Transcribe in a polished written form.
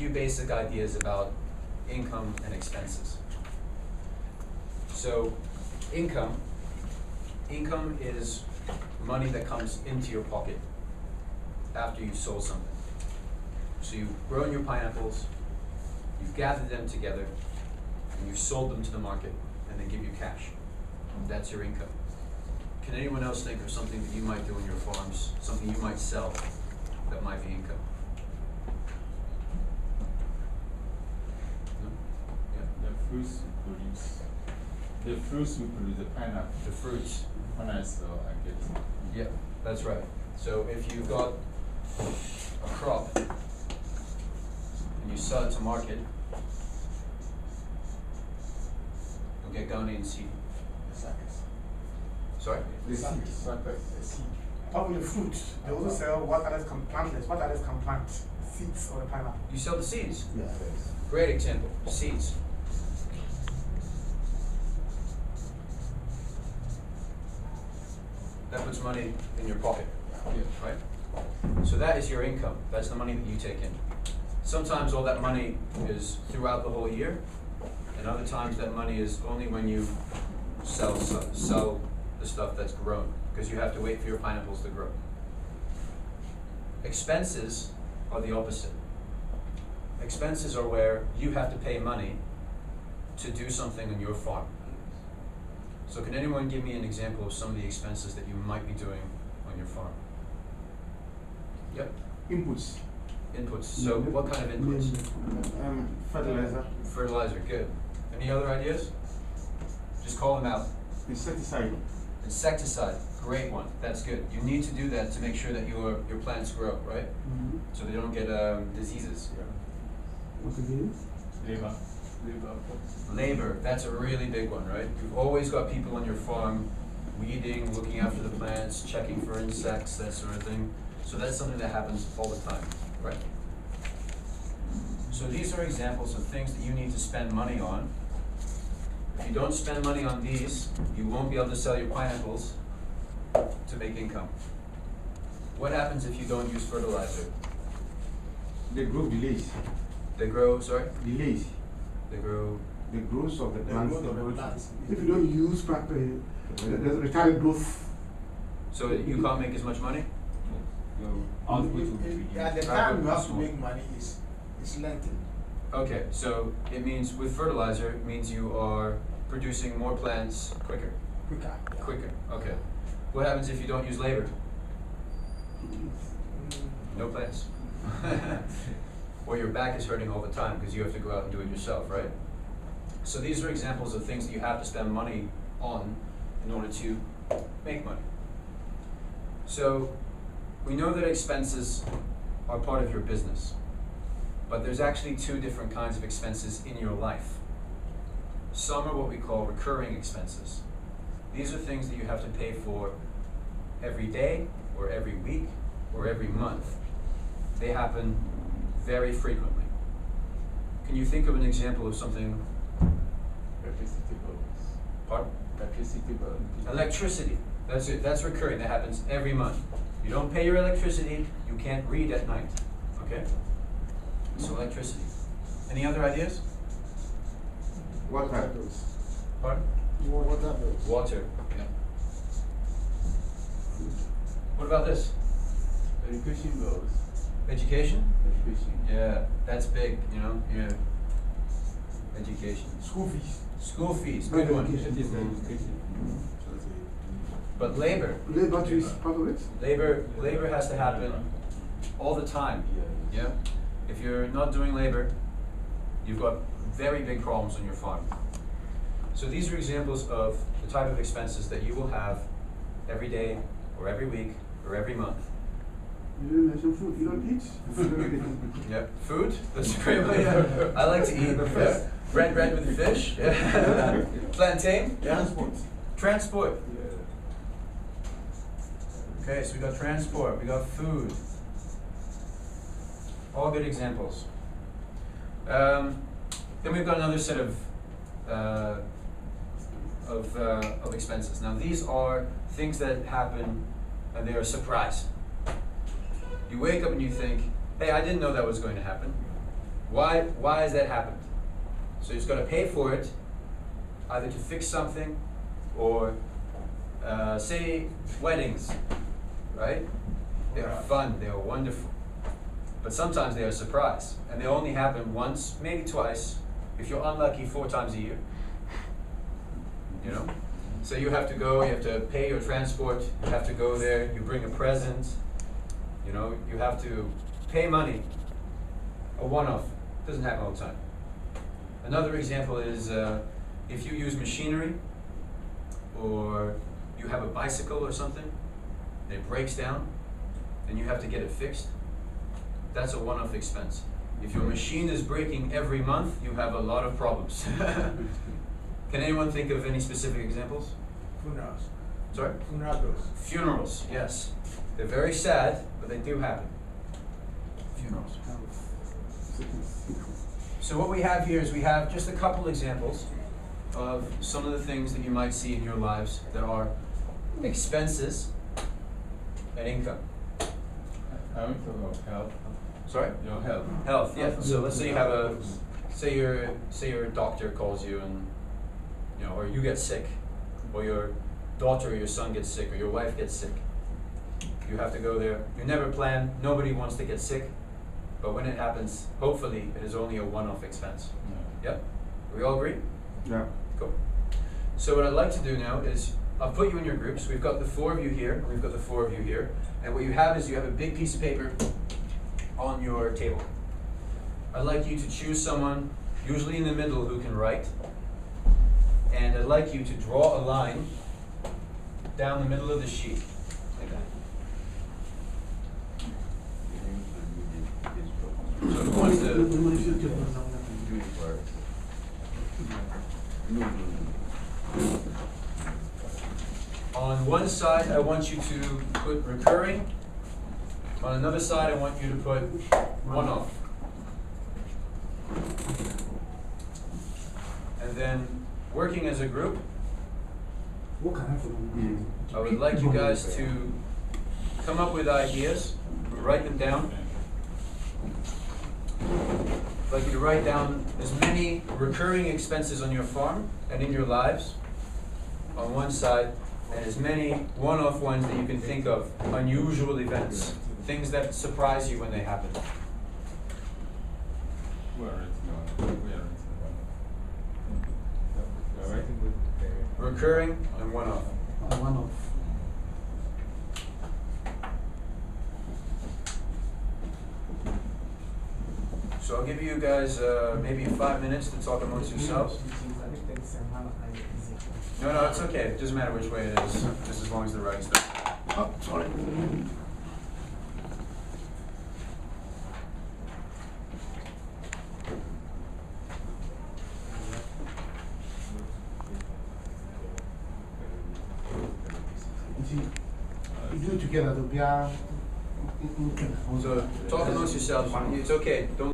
few basic ideas about income and expenses. So income is money that comes into your pocket after you've sold something. So you've grown your pineapples, you've gathered them together, and you've sold them to the market, and they give you cash. That's your income. Can anyone else think of something that you might do in your farms, something you might sell that might be income? No? Yeah. The fruits we produce. The fruits we produce, the pineapple. The fruits. When I sell, I get it. Yeah, that's right. So if you've got a crop and you sell it to market, you'll get Ghanaian seed. Sorry? The seed. Probably the fruit. They also sell what others can plantless, what others can plant. Seeds or the pineapple. You sell the seeds. Yes. Great example. Seeds. That puts money in your pocket, right? So that is your income. That's the money that you take in. Sometimes all that money is throughout the whole year, and other times that money is only when you sell the stuff that's grown, because you have to wait for your pineapples to grow. Expenses are the opposite. Expenses are where you have to pay money to do something on your farm. So can anyone give me an example of some of the expenses that you might be doing on your farm? Yep. Inputs. Inputs. So what kind of inputs? Fertilizer. Fertilizer, good. Any other ideas? Just call them out. Insecticide. Insecticide, great one. That's good. You need to do that to make sure that your plants grow, right? Mm-hmm. So they don't get diseases. What's the name? Labor, that's a really big one, right? You've always got people on your farm weeding, looking after the plants, checking for insects, that sort of thing. So that's something that happens all the time, right? So these are examples of things that you need to spend money on. If you don't spend money on these, you won't be able to sell your pineapples to make income. What happens if you don't use fertilizer? They grow delays. They grow, sorry? Delays. They grow. The growth of the plants. plants. If you don't use proper, there's retarded growth. So you can't make as much money? Your output will be reduced. Yeah, the time you have to make money is lengthened. Okay, so it means with fertilizer, it means you are producing more plants quicker. Quicker. Yeah. Quicker, okay. What happens if you don't use labor? No plants. Or your back is hurting all the time because you have to go out and do it yourself, right? So these are examples of things that you have to spend money on in order to make money. So we know that expenses are part of your business, but there's actually two different kinds of expenses in your life. Some are what we call recurring expenses. These are things that you have to pay for every day, or every week, or every month. They happen very frequently. Can you think of an example of something? Electricity bills. Pardon? Electricity bills. Electricity. That's it. That's recurring. That happens every month. You don't pay your electricity, you can't read at night. Okay? So electricity. Any other ideas? Water. Pardon? Water bills. Water. Yeah. What about this? Education bills. Education? Education. Yeah, that's big, you know? Yeah. Education. School fees. School fees, good one. It is education. But labor. Labor is part of it. Labor has to happen all the time. Yeah? If you're not doing labor, you've got very big problems on your farm. So these are examples of the type of expenses that you will have every day, or every week, or every month. You didn't mention food. You don't eat. Yep. Food? That's a great way. Yeah. I like to eat. Yeah. Bread with fish. Yeah. Plantain? Transport. Transport. Okay, so we got transport, we got food. All good examples. Then we've got another set of expenses. Now these are things that happen and they are a surprise. You wake up and you think, hey, I didn't know that was going to happen. Why has that happened? So he's got to pay for it, either to fix something, or say weddings, right? They are fun, they are wonderful, but sometimes they are a surprise, and they only happen once, maybe twice, if you're unlucky 4 times a year. You know? So you have to go, you have to pay your transport, you have to go there, you bring a present, you know, you have to pay money. A one-off, doesn't happen all the time. Another example is if you use machinery, or you have a bicycle or something, and it breaks down, and you have to get it fixed, that's a one-off expense. If your machine is breaking every month, you have a lot of problems. Can anyone think of any specific examples? Funerals. Sorry? Funerals. Funerals, yes. They're very sad, but they do happen. Funerals. So what we have here is we have just a couple examples of some of the things that you might see in your lives that are expenses and income. I want to talk about health. Sorry? Your health. Health, yeah. So let's say you have a, say your doctor calls you and, you know, or you get sick, or your daughter or your son gets sick, or your wife gets sick. You have to go there. You never plan. Nobody wants to get sick, but when it happens, hopefully it is only a one-off expense. Yep. We all agree? Yeah. Cool. So what I'd like to do now is I'll put you in your groups. We've got the 4 of you here, and we've got the 4 of you here. And what you have is you have a big piece of paper on your table. I'd like you to choose someone, usually in the middle, who can write. And I'd like you to draw a line down the middle of the sheet, like that. So who wants to? On one side, I want you to put recurring. On another side, I want you to put one-off. And then, working as a group, What can I do? I would like you guys to come up with ideas, write them down. I'd like you to write down as many recurring expenses on your farm and in your lives on one side, and as many one-off ones that you can think of, unusual events, things that surprise you when they happen. We are writing with Recurring and one-off. One-off. So I'll give you guys maybe 5 minutes to talk amongst yourselves. No, it's okay. It doesn't matter which way it is, just as long as the writing's done. Oh, sorry. You see, you do it together to be So talk amongst yourselves. It's okay. Don't